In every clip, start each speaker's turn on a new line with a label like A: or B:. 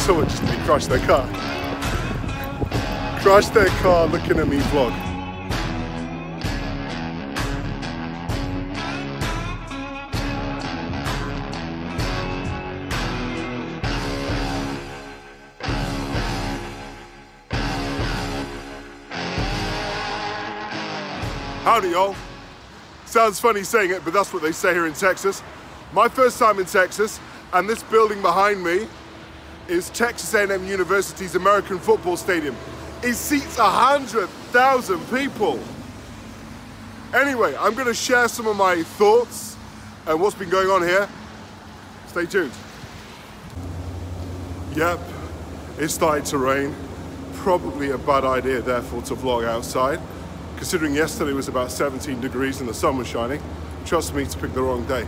A: Someone just crashed their car. Crashed their car looking at me vlog. Howdy y'all. Sounds funny saying it, but that's what they say here in Texas. My first time in Texas, and this building behind me is Texas A&M University's American Football Stadium. It seats 100,000 people. Anyway, I'm gonna share some of my thoughts and what's been going on here. Stay tuned. Yep, it started to rain. Probably a bad idea, therefore, to vlog outside. Considering yesterday was about 17 degrees and the sun was shining. Trust me, to pick the wrong day.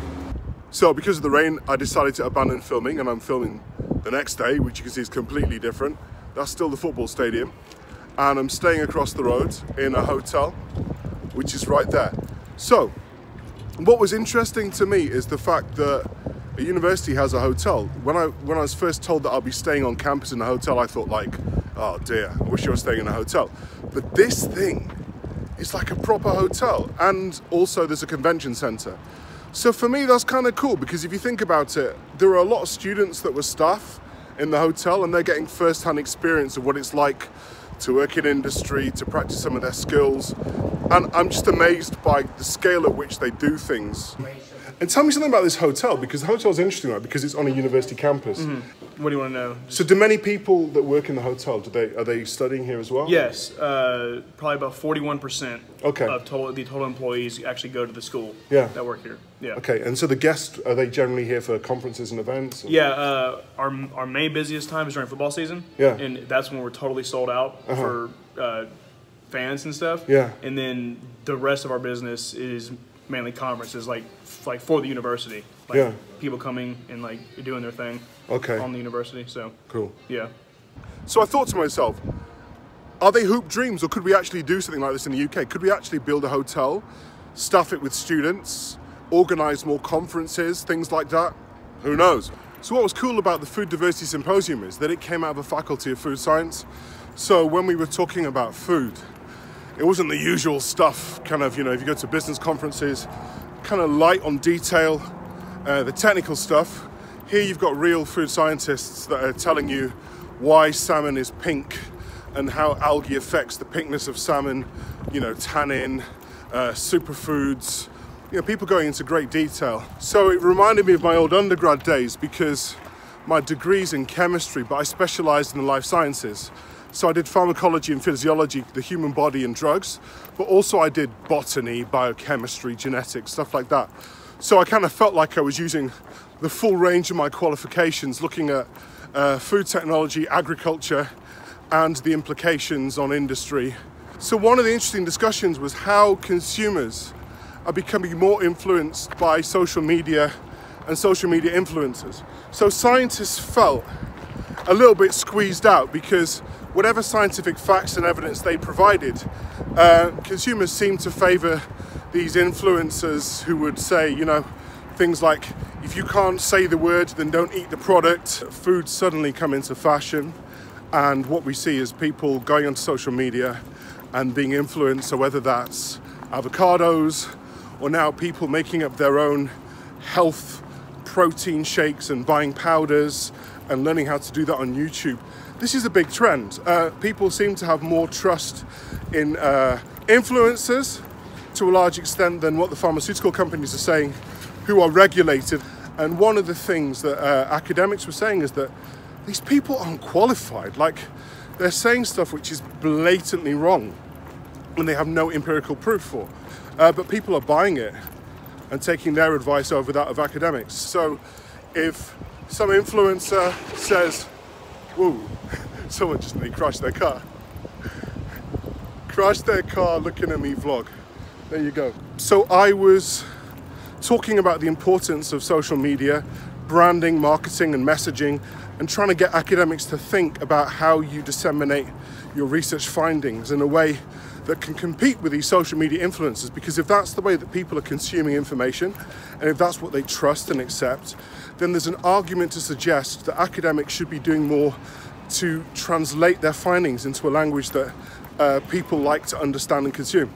A: So because of the rain, I decided to abandon filming, and I'm filming the next day, which you can see is completely different. That's still the football stadium. And I'm staying across the road in a hotel, which is right there. So, what was interesting to me is the fact that a university has a hotel. When I was first told that I'll be staying on campus in a hotel, I thought like, oh dear, I wish I was staying in a hotel. But this thing, it's like a proper hotel, and also there's a convention center. So for me, that's kind of cool, because if you think about it, there are a lot of students that were staff in the hotel, and they're getting first-hand experience of what it's like to work in industry, to practice some of their skills. And I'm just amazed by the scale at which they do things. And tell me something about this hotel, because the hotel is interesting, right? Because it's on a university campus.
B: Mm-hmm. What do you want to know?
A: So do many people that work in the hotel, are they studying here as well?
B: Yes, probably about 41%
A: okay.
B: of the total employees actually go to the school that work here. Yeah. Okay,
A: and so the guests, are they generally here for conferences and events? Or?
B: Yeah, our main busiest time is during football season.
A: Yeah.
B: And that's when we're totally sold out for fans and stuff.
A: Yeah.
B: And then the rest of our business is mainly conferences, like for the university, like people coming and like doing their thing on the university. So
A: cool.
B: Yeah.
A: So I thought to myself, are they hoop dreams, or could we actually do something like this in the UK? Could we actually build a hotel, staff it with students, organize more conferences, things like that? Who knows? So what was cool about the Food Diversity Symposium is that it came out of a faculty of food science. So when we were talking about food, it wasn't the usual stuff, kind of, you know, if you go to business conferences, kind of light on detail, the technical stuff. Here you've got real food scientists that are telling you why salmon is pink and how algae affects the pinkness of salmon, you know, tannin, superfoods, you know, people going into great detail. So it reminded me of my old undergrad days, because my degree's in chemistry, but I specialized in the life sciences. So I did pharmacology and physiology, the human body and drugs, but also I did botany, biochemistry, genetics, stuff like that. So I kind of felt like I was using the full range of my qualifications, looking at food technology, agriculture, and the implications on industry. So one of the interesting discussions was how consumers are becoming more influenced by social media and social media influencers. So scientists felt a little bit squeezed out, because whatever scientific facts and evidence they provided, consumers seemed to favor these influencers who would say, you know, things like, if you can't say the word, then don't eat the product. Food suddenly come into fashion, and what we see is people going onto social media and being influenced. So whether that's avocados, or now people making up their own health protein shakes and buying powders and learning how to do that on YouTube. This is a big trend. People seem to have more trust in influencers to a large extent than what the pharmaceutical companies are saying, who are regulated. And one of the things that academics were saying is that these people aren't qualified. Like, they're saying stuff which is blatantly wrong and they have no empirical proof for. But people are buying it and taking their advice over that of academics. So if some influencer says, whoa, someone just nearly crashed their car. Crashed their car looking at me vlog. There you go. So I was talking about the importance of social media, branding, marketing and messaging, and trying to get academics to think about how you disseminate your research findings in a way that can compete with these social media influencers, because if that's the way that people are consuming information, and if that's what they trust and accept, then there's an argument to suggest that academics should be doing more to translate their findings into a language that people like to understand and consume.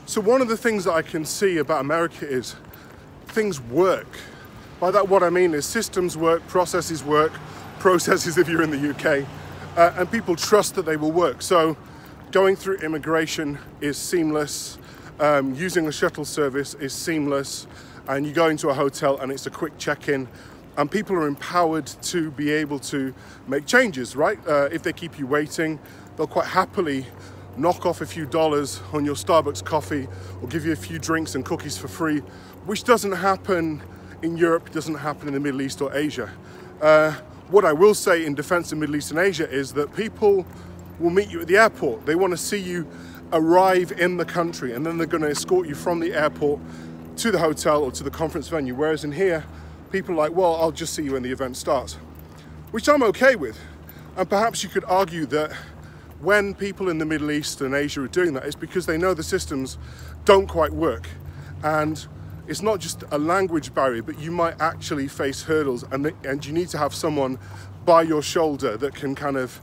A: So one of the things that I can see about America is things work. By that, what I mean is systems work, processes if you're in the UK, and people trust that they will work. So going through immigration is seamless, using a shuttle service is seamless, and you go into a hotel and it's a quick check-in, and people are empowered to be able to make changes, right? If they keep you waiting, they'll quite happily knock off a few dollars on your Starbucks coffee or give you a few drinks and cookies for free, which doesn't happen in Europe, doesn't happen in the Middle East or Asia. What I will say in defense of Middle East and Asia is that people will meet you at the airport. They want to see you arrive in the country, and then they're going to escort you from the airport to the hotel or to the conference venue. Whereas in here, people are like, well, I'll just see you when the event starts, which I'm okay with. And perhaps you could argue that when people in the Middle East and Asia are doing that, it's because they know the systems don't quite work. And it's not just a language barrier, but you might actually face hurdles, and you need to have someone by your shoulder that can kind of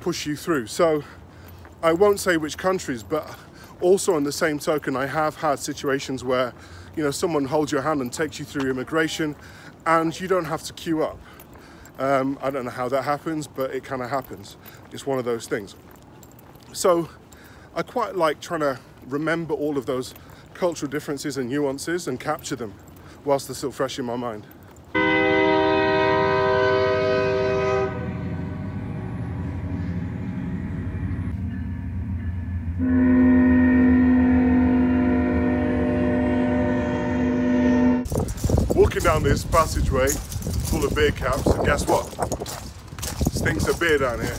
A: push you through. So I won't say which countries, but also on the same token, I have had situations where, you know, someone holds your hand and takes you through immigration and you don't have to queue up. I don't know how that happens, but it kind of happens. It's one of those things. So I quite like trying to remember all of those cultural differences and nuances and capture them whilst they're still fresh in my mind. Walking down this passageway full of beer caps, and guess what? Stinks of beer down here.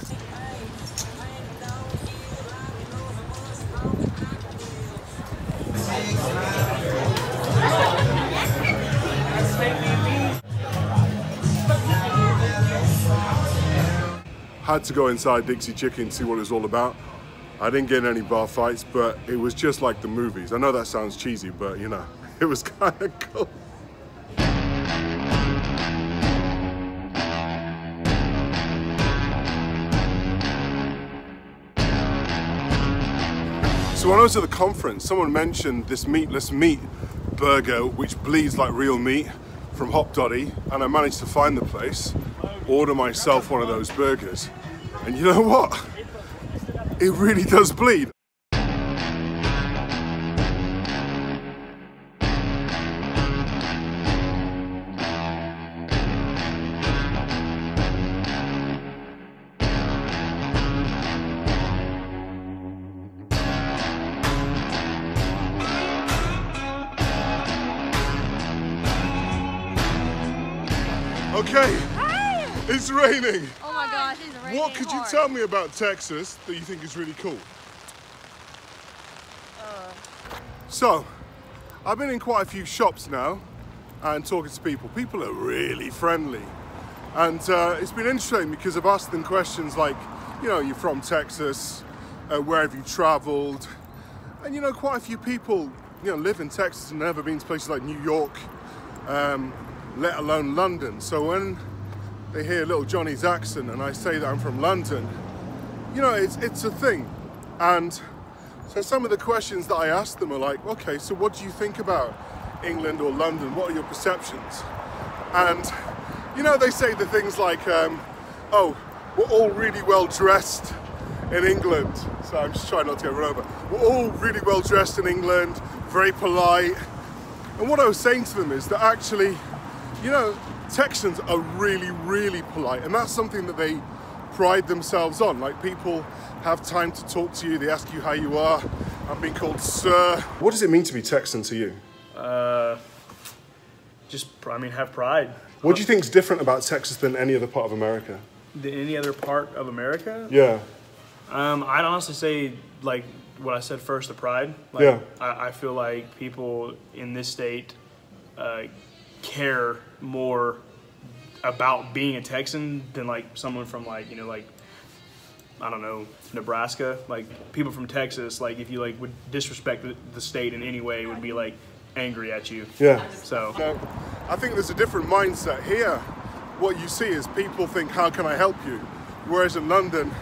A: Had to go inside Dixie Chicken to see what it was all about. I didn't get in any bar fights, but it was just like the movies. I know that sounds cheesy, but you know, it was kind of cool. So when I was at the conference, someone mentioned this meatless meat burger, which bleeds like real meat, from Hop Dotty, and I managed to find the place, order myself one of those burgers. And you know what? It really does bleed. Okay, hi. It's raining.
C: Oh my gosh, it's raining.
A: What could you tell me about Texas that you think is really cool? So, I've been in quite a few shops now and talking to people. People are really friendly. And it's been interesting because I've asked them questions like, you know, you're from Texas, where have you traveled? And you know, quite a few people, you know, live in Texas and never been to places like New York, let alone London. So when they hear little Johnny's accent and I say that I'm from London, you know, it's a thing. And so some of the questions that I ask them are like, okay, so what do you think about England or London? What are your perceptions? And, you know, they say the things like, oh, we're all really well dressed in England. So I'm just trying not to get run over. We're all really well dressed in England, very polite. And what I was saying to them is that actually, you know, Texans are really, really polite, and that's something that they pride themselves on. Like, people have time to talk to you, they ask you how you are. I'm being called sir. What does it mean to be Texan to you?
B: Have pride.
A: What do you think is different about Texas than any other part of America?
B: Any other part of America?
A: Yeah.
B: I'd honestly say, like what I said first, the pride. Like,
A: yeah.
B: I feel like people in this state care more about being a Texan than like someone from like, you know, like I don't know, Nebraska, like people from Texas, like if you like would disrespect the state in any way, would be like angry at you.
A: Yeah.
B: So
A: I think there's a different mindset here. What you see is people think, how can I help you? Whereas in London,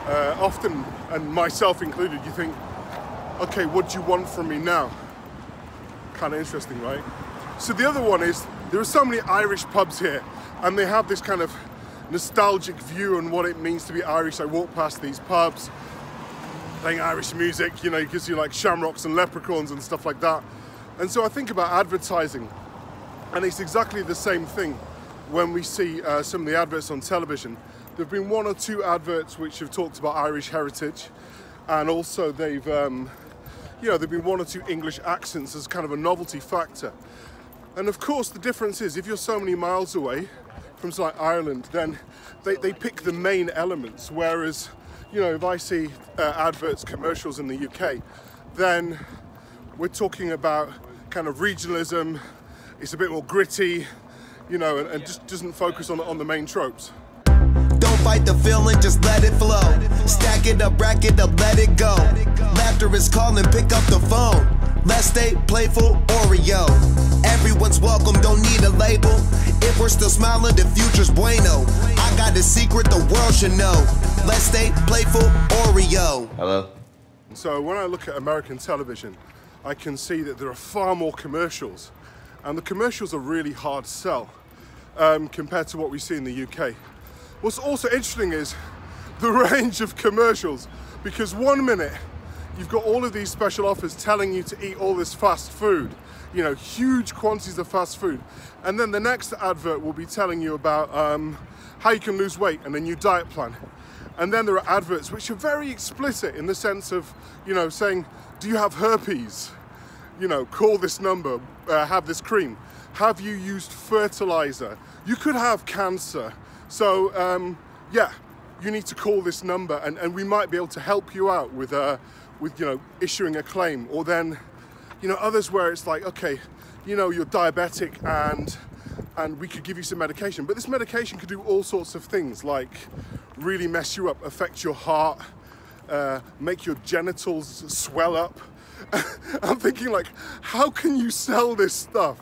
A: often, and myself included, you think, okay, what do you want from me now? Kind of interesting, right? So the other one is, there are so many Irish pubs here, and they have this kind of nostalgic view on what it means to be Irish. I walk past these pubs, playing Irish music, you know, you can see like shamrocks and leprechauns and stuff like that. And so I think about advertising, and it's exactly the same thing when we see some of the adverts on television. There have been 1 or 2 adverts which have talked about Irish heritage, and also they've, you know, there've been 1 or 2 English accents as kind of a novelty factor. And of course, the difference is if you're so many miles away from like Ireland, then they pick the main elements. Whereas, you know, if I see adverts, commercials in the UK, then we're talking about kind of regionalism. It's a bit more gritty, you know, and just doesn't focus on the main tropes.
C: Don't fight the feeling, just let it flow. Stack it up, rack it up, let it go. Laughter is calling, pick up the phone. Let's stay playful, Oreo. Everyone's welcome, don't need a label. If we're still smiling, the future's bueno. I got a secret the world should know. Let's stay playful, Oreo.
D: Hello?
A: So when I look at American television, I can see that there are far more commercials. And the commercials are really hard sell compared to what we see in the UK. What's also interesting is the range of commercials, because 1 minute you've got all of these special offers telling you to eat all this fast food, you know, huge quantities of fast food. And then the next advert will be telling you about how you can lose weight and a new diet plan. And then there are adverts which are very explicit in the sense of, you know, saying, do you have herpes? You know, call this number, have this cream. Have you used fertilizer? You could have cancer. So, yeah, you need to call this number, and we might be able to help you out with you know, issuing a claim. Or then, you know, others where it's like, okay, you know, you're diabetic and we could give you some medication, but this medication could do all sorts of things, like really mess you up, affect your heart, make your genitals swell up. I'm thinking, like, how can you sell this stuff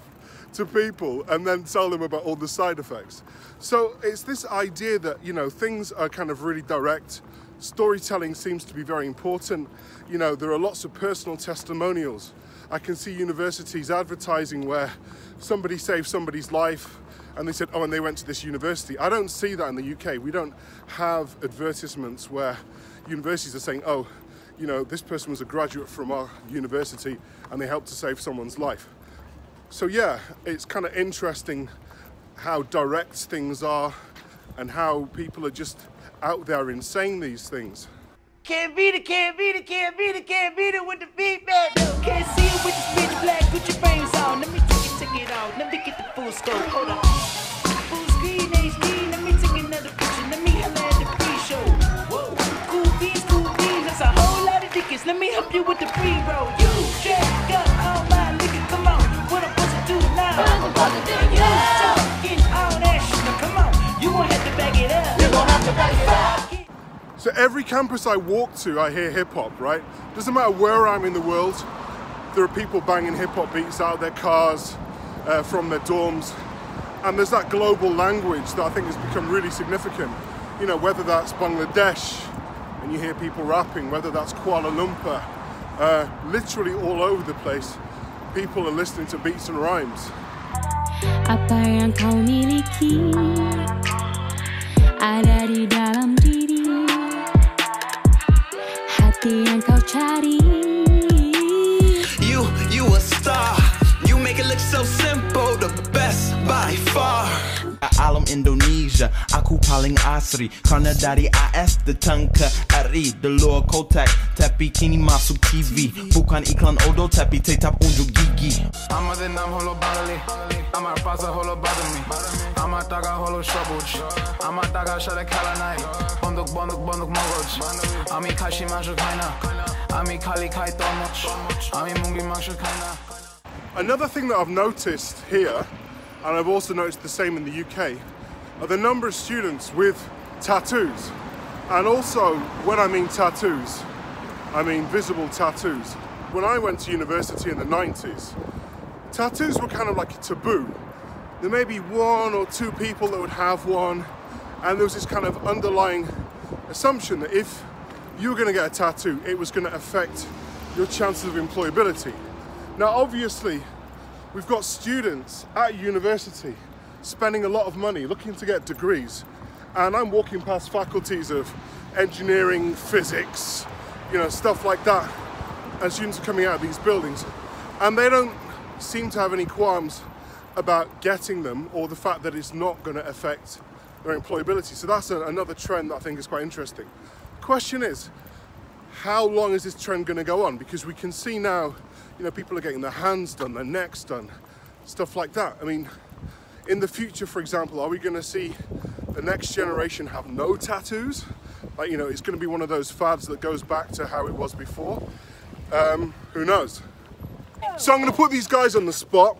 A: to people and then tell them about all the side effects? So it's this idea that, you know, things are kind of really direct. Storytelling seems to be very important. You know, there are lots of personal testimonials. I can see universities advertising where somebody saved somebody's life and they said, oh, and they went to this university. I don't see that in the UK. We don't have advertisements where universities are saying, oh, you know, this person was a graduate from our university and they helped to save someone's life. So yeah, it's kind of interesting how direct things are and how people are just out there in saying these things.
E: Can't beat it, can't beat it, can't beat it, can't beat it with the beat, man. Can't see it with the pitch black, put your brains on. Let me take it out, let me get the full scope, hold on. Full screen, HD, let me take another picture, let me holla at the pre-show. Whoa, cool beans, that's a whole lot of dickens. Let me help you with the pre-roll. You check up all my liquor, come on, what I'm supposed to do now? I'm supposed to do you talking all that shit, now come on, you gon' have to back it up. You gon' have to back it up.
A: So every campus I walk to, I hear hip hop, right? Doesn't matter where I'm in the world, there are people banging hip hop beats out of their cars, from their dorms. And there's that global language that I think has become really significant. You know, whether that's Bangladesh, and you hear people rapping, whether that's Kuala Lumpur, literally all over the place, people are listening to beats and rhymes.
F: Apa yang kau miliki ada di dalam diri, hati yang kau cari.
C: You a star. You make it look so simple, the best by far. Alam Indonesia, aku paling asri karena dari AS datang ke RI, Delor Kotak, tapi kini masuk TV. Bukan iklan Odo, tapi tetap unjuk gigi.
G: Amaদের নাম হলো বাঙালি, আমার পাশে হলো বাদামি, আমার টাকা হলো সবুজ, আমার টাকার সাথে খেলা নাই, বন্দুক বন্দুক বন্দুক মগজ, আমি খাসি মাংস খাই না, আমি খালি খাই তরমুজ, আমি মুরগির মাংস খাই না.
A: Another thing that I've noticed here, and I've also noticed the same in the UK, are the number of students with tattoos. And also, when I mean tattoos, I mean visible tattoos. When I went to university in the 90s, tattoos were kind of like a taboo. There may be 1 or 2 people that would have one, and there was this kind of underlying assumption that if you were going to get a tattoo, it was going to affect your chances of employability. Now, obviously, we've got students at university spending a lot of money looking to get degrees, and I'm walking past faculties of engineering, physics, you know, stuff like that, and students are coming out of these buildings, and they don't seem to have any qualms about getting them, or the fact that it's not going to affect their employability. So that's another trend that I think is quite interesting. The question is, how long is this trend going to go on? Because we can see now, you know, people are getting their hands done, their necks done, stuff like that. I mean, in the future, for example, are we going to see the next generation have no tattoos? Like, you know, it's going to be one of those fads that goes back to how it was before. Who knows? So I'm going to put these guys on the spot.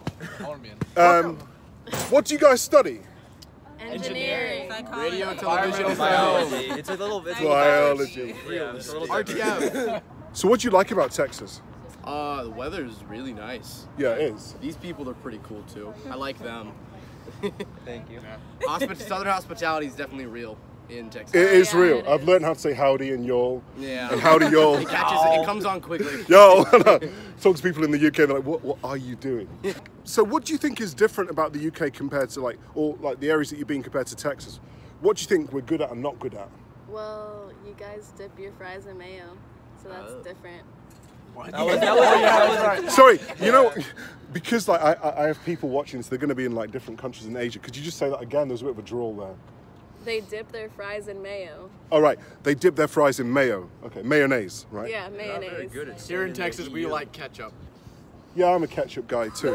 A: What do you guys study?
D: Engineering.
H: Radio and television. Biology. It's a little bit.
A: Biology.
H: Yeah, it's a little RTF.
A: So what do you like about Texas?
H: The weather is really nice.
A: Yeah, it is.
H: These people are pretty cool too. I like them.
I: Thank you.
H: Southern hospitality is definitely real in Texas.
A: It is real. I've learned how to say howdy and y'all.
H: Yeah.
A: And howdy y'all.
H: It catches. It comes on quickly.
A: Yo. Talk to people in the UK. They're like, what are you doing? So what do you think is different about the UK compared to like the areas that you've been compared to Texas? What do you think we're good at and not good at?
D: Well, you guys dip your fries in mayo, so that's different.
I: What?
A: Sorry, you know, because like I have people watching this, they're going to be in like different countries in Asia. Could you just say that again? There's a bit of a drawl there.
D: They dip their fries in mayo.
A: All right, they dip their fries in mayo. Okay, mayonnaise, right?
D: Yeah, mayonnaise.
H: Here in Texas, we like ketchup.
A: Yeah, I'm a ketchup guy too.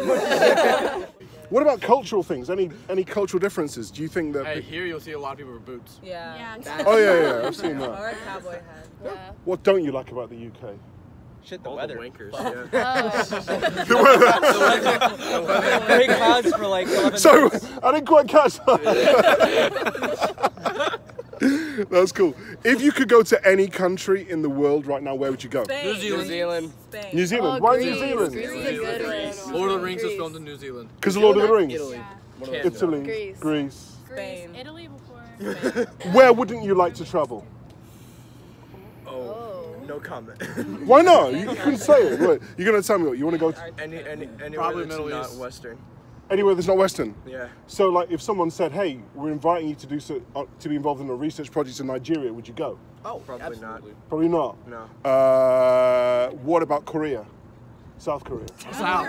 A: What about cultural things? Any cultural differences? Do you think that?
H: Hey, here you'll see a lot of people with boots.
D: Yeah.
A: Oh yeah, I've seen that.
D: Or a cowboy hat. Yeah.
A: What don't you like about the UK?
I: Shit, the weather.
H: Wankers.
A: The weather.
I: Gray clouds for like 11
A: So
I: minutes.
A: I didn't quite catch that. That's cool. If you could go to any country in the world right now, where would you go?
H: New Zealand.
D: Spain.
A: New Zealand.
D: Oh,
A: Why
D: Greece.
A: New Zealand?
D: Greece is a good one.
H: Lord of the Rings was filmed in New Zealand.
A: Because of Lord of the Rings.
H: Italy.
A: Italy. Greece.
D: Spain.
J: Italy before.
A: Where wouldn't you like to travel?
I: No comment.
A: Why not? You couldn't say it. Wait, you're going to tell me what you want to go to?
I: Anywhere
H: Probably
I: that's
H: Middle
I: not
H: East.
I: Western.
A: Anywhere that's not Western?
I: Yeah.
A: So like if someone said, hey, we're inviting you to to be involved in a research project in Nigeria, would you go?
I: Oh, probably
H: Absolutely.
I: not.
A: Probably not.
I: No.
A: What about Korea? South Korea.
H: South.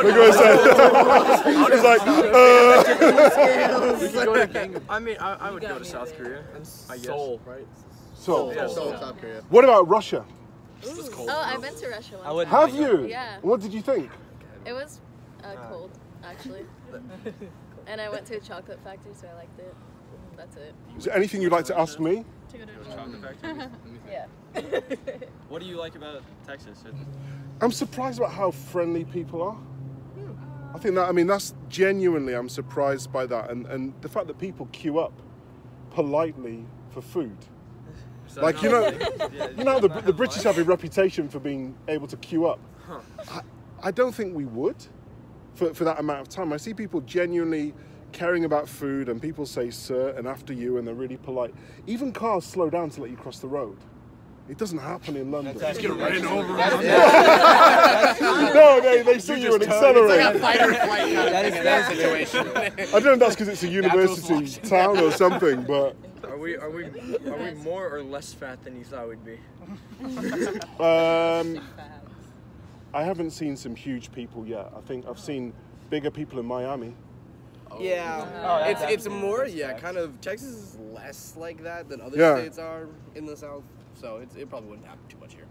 A: Look what I said. He's like,
I: We could go to I mean, I would go to South Korea. I guess.
H: Seoul, right?
A: So,
H: Yeah, Seoul, South Korea.
A: what about Russia?
D: Oh, I've been to Russia once.
I: I wouldn't.
A: Have you?
D: Yeah.
A: What did you think?
D: It was cold, actually. And I went to a chocolate factory, so I liked it. That's it.
A: Is there anything you'd like to ask me?
J: To go to
I: Chocolate factory.
D: Yeah.
I: What do you like about Texas?
A: I'm surprised about how friendly people are. I think that, I mean, that's genuinely, I'm surprised by that. And the fact that people queue up politely for food. Like, you know, the British have a reputation for being able to queue up. I don't think we would for that amount of time. I see people genuinely caring about food, and people say sir and after you, and they're really polite. Even cars slow down to let you cross the road. It doesn't happen in London.
H: Just get ran over.
A: No, they see you and accelerate.
H: It's like a fight or flight kind of thing situation.
A: I don't know if that's because it's a university town or something, but
I: Are we more or less fat than you thought we'd be?
A: I haven't seen some huge people yet. I think I've seen bigger people in Miami.
H: Yeah, it's more kind of Texas is less like that than other states are in the South, so it probably wouldn't happen too much here.